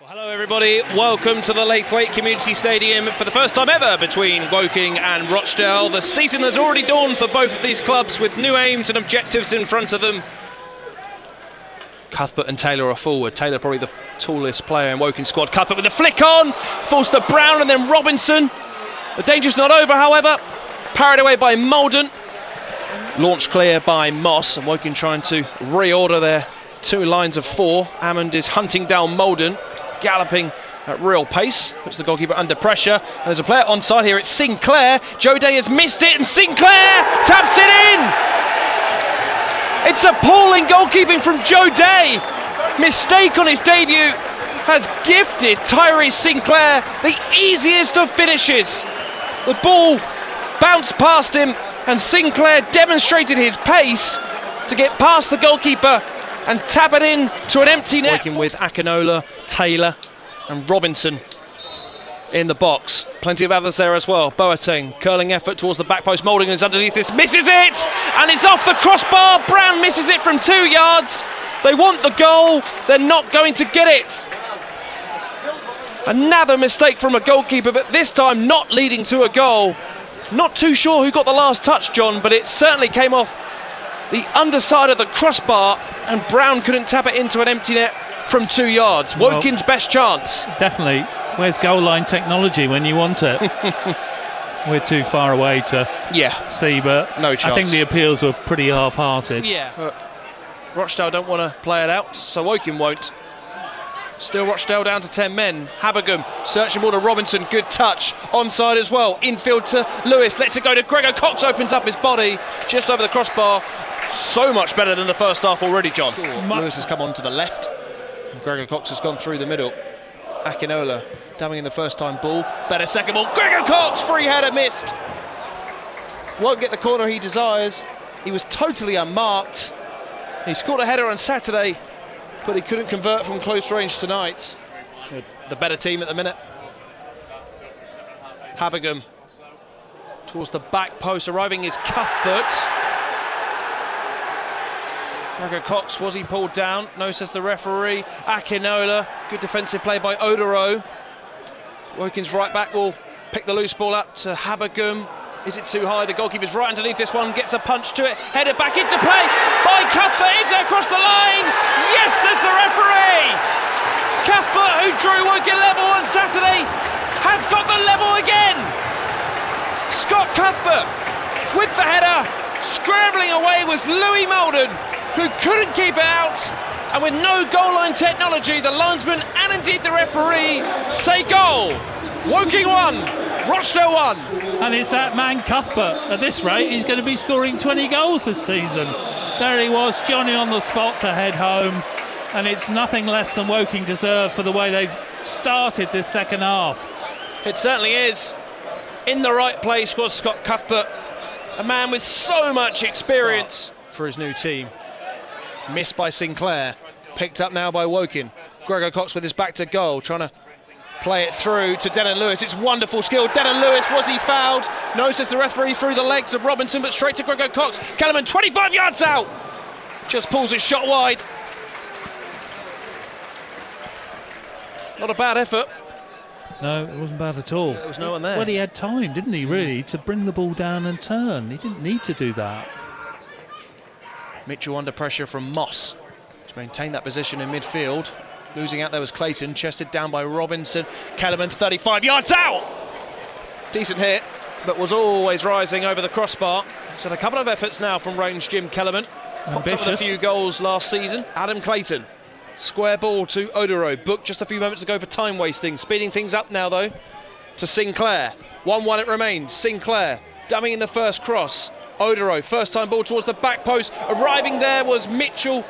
Well, hello everybody, welcome to the Laithwaite Community Stadium for the first time ever between Woking and Rochdale. The season has already dawned for both of these clubs with new aims and objectives in front of them. Cuthbert and Taylor are forward. Taylor probably the tallest player in Woking squad. Cuthbert with the flick on, falls to Brown and then Robinson. The danger's not over, however. Parried away by Maldon. Launched clear by Moss, and Woking trying to reorder their two lines of four. Hammond is hunting down Maldon, galloping at real pace, puts the goalkeeper under pressure. And there's a player onside here, it's Sinclair. Joe Day has missed it and Sinclair taps it in! It's appalling goalkeeping from Joe Day. Mistake on his debut has gifted Tyrese Sinclair the easiest of finishes. The ball bounced past him and Sinclair demonstrated his pace to get past the goalkeeper and tap it in to an empty net. Working with Akinola, Taylor and Robinson in the box. Plenty of others there as well. Boateng, curling effort towards the back post. Moulding is underneath this, misses it! And it's off the crossbar. Brown misses it from 2 yards. They want the goal, they're not going to get it. Another mistake from a goalkeeper, but this time not leading to a goal. Not too sure who got the last touch, John, but it certainly came off the underside of the crossbar and Brown couldn't tap it into an empty net from 2 yards. Woking's best chance. Definitely. Where's goal line technology when you want it? We're too far away to see, but no chance. I think the appeals were pretty half-hearted. But Rochdale don't want to play it out, so Woking won't. Still Rochdale down to 10 men. Habergum searching ball to Robinson, good touch. Onside as well, infield to Lewis, lets it go to Gregor Cox, opens up his body just over the crossbar. So much better than the first half already, John. Lewis has come on to the left. Gregor Cox has gone through the middle. Akinola dabbing in the first time ball. Better second ball. Gregor Cox, free header missed. Won't get the corner he desires. He was totally unmarked. He scored a header on Saturday, but he couldn't convert from close range tonight. The better team at the minute. Habergum towards the back post, arriving is Cuthbert. Gregor Cox, was he pulled down? No, says the referee. Akinola, good defensive play by Odero. Woking's right back will pick the loose ball up to Habergum. Is it too high? The goalkeeper's right underneath this one, gets a punch to it, headed back into play by Cuthbert. Is it across the line? Yes, says the referee. Cuthbert, who drew Woking level on Saturday, has got the level again. Scott Cuthbert with the header, scrambling away was Louis Maldon, who couldn't keep it out, and with no goal line technology, the linesman and indeed the referee say goal. Woking 1, Rochdale 1. And it's that man Cuthbert. At this rate, he's going to be scoring 20 goals this season. There he was, Johnny on the spot to head home, and it's nothing less than Woking deserve for the way they've started this second half. It certainly is. In the right place was Scott Cuthbert, a man with so much experience for his new team. Missed by Sinclair, picked up now by Woking. Gregor Cox with his back to goal, trying to play it through to Denon Lewis. It's wonderful skill. Denon Lewis, was he fouled? No, says the referee, through the legs of Robinson, but straight to Gregor Cox. Kellerman 25 yards out, just pulls his shot wide. Not a bad effort. No, it wasn't bad at all. There was no one there. Well, he had time, didn't he, really, to bring the ball down and turn. He didn't need to do that. Mitchell under pressure from Moss to maintain that position in midfield. Losing out there was Clayton, chested down by Robinson. Kellerman 35 yards out. Decent hit, but was always rising over the crossbar. So a couple of efforts now from range Jim Kellerman. Popped up with a few goals last season. Adam Clayton, square ball to Odero. Booked just a few moments ago for time wasting. Speeding things up now though to Sinclair. 1-1 it remains. Sinclair dumming in the first cross. Odero, first time ball towards the back post. Arriving there was Mitchell,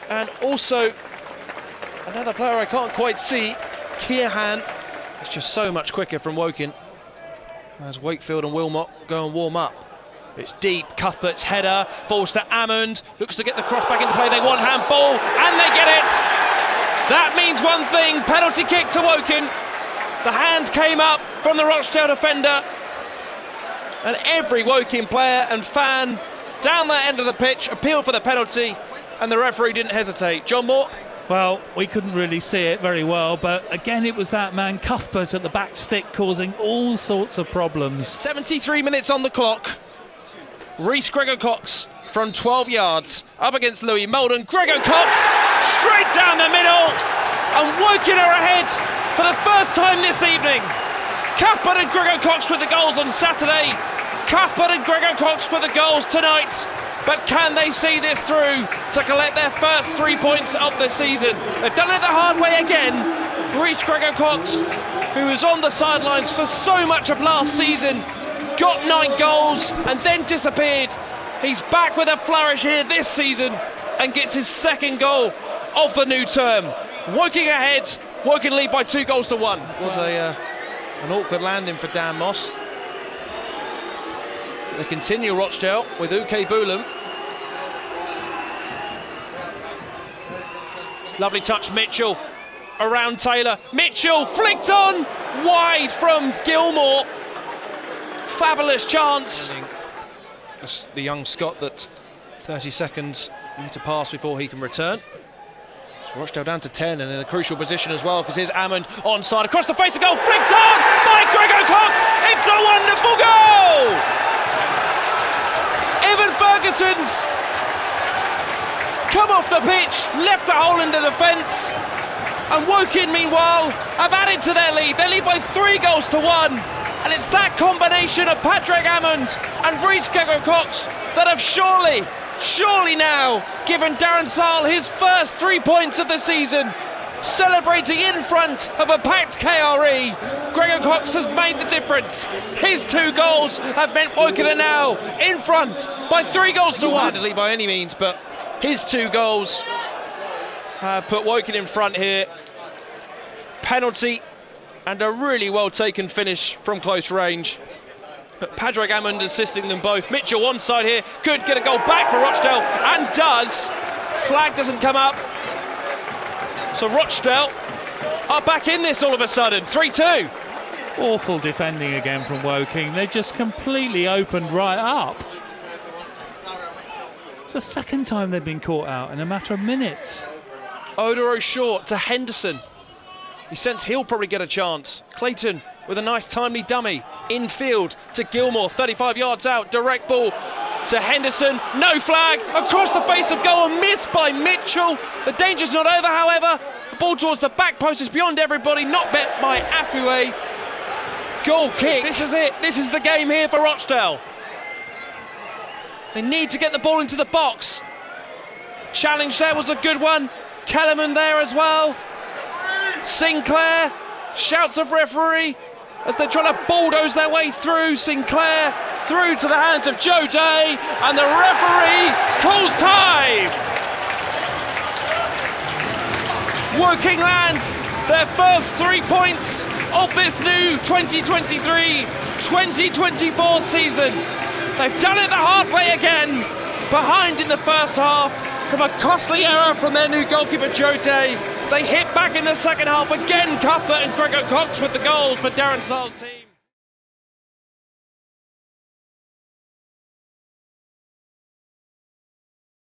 and also another player I can't quite see, Kearhan. It's just so much quicker from Woking as Wakefield and Wilmot go and warm up. It's deep, Cuthbert's header falls to Hammond, looks to get the cross back into play. They want handball and they get it. That means one thing, penalty kick to Woking. The hand came up from the Rochdale defender, and every Woking player and fan down that end of the pitch appealed for the penalty, and the referee didn't hesitate. John Moore? Well, we couldn't really see it very well, but again it was that man Cuthbert at the back stick causing all sorts of problems. 73 minutes on the clock. Rhys Gregor-Cox from 12 yards up against Louis Molden. Gregor-Cox straight down the middle and working her ahead for the first time this evening. Cuthbert and Gregor-Cox with the goals on Saturday. Cuthbert and Gregor-Cox with the goals tonight. But can they see this through to collect their first 3 points of the season? They've done it the hard way again. Rhys Gregor-Cox, who was on the sidelines for so much of last season, got 9 goals and then disappeared. He's back with a flourish here this season and gets his second goal of the new term. Woking ahead, Woking lead by 2 goals to 1. It was an awkward landing for Dan Moss. They continue Rochdale with Uke Boulam. Lovely touch, Mitchell around Taylor. Mitchell flicked on wide from Gilmore. Fabulous chance. The young Scot that 30 seconds need to pass before he can return. So Rochdale down to 10 and in a crucial position as well, because here's Ammond onside across the face of goal, flicked on by Gregor-Cox. It's a wonderful goal. Evan Ferguson's come off the pitch, left a hole in the defence, and Woking meanwhile have added to their lead. They lead by 3 goals to 1, and it's that combination of Patrick Ammond and Rhys Gregor-Cox that have surely now given Darren Sarll his first 3 points of the season. Celebrating in front of a packed KRE, Gregor-Cox has made the difference. His 2 goals have meant Woking are now in front by 3 goals to 1. Not by any means, but his 2 goals have put Woking in front here. Penalty and a really well taken finish from close range. But Padraig Ammond assisting them both. Mitchell onside here, could get a goal back for Rochdale, and does. Flag doesn't come up. So Rochdale are back in this all of a sudden, 3-2. Awful defending again from Woking. They just completely opened right up. It's the second time they've been caught out in a matter of minutes. Odero short to Henderson. He senses he'll probably get a chance. Clayton with a nice timely dummy. Infield to Gilmore, 35 yards out. Direct ball to Henderson. No flag. Across the face of goal and missed by Mitchell. The danger's not over, however. The ball towards the back post is beyond everybody. Not met by Afue. Goal kick. This is it. This is the game here for Rochdale. They need to get the ball into the box. Challenge there was a good one. Kellerman there as well. Sinclair, shouts of referee as they're trying to bulldoze their way through. Sinclair through to the hands of Joe Day, and the referee calls time. Woking land their first 3 points of this new 2023-2024 season. They've done it the hard way again, behind in the first half from a costly error from their new goalkeeper Joe Day. They hit back in the second half again. Cuthbert and Gregor-Cox with the goals for Darren Sarll's team.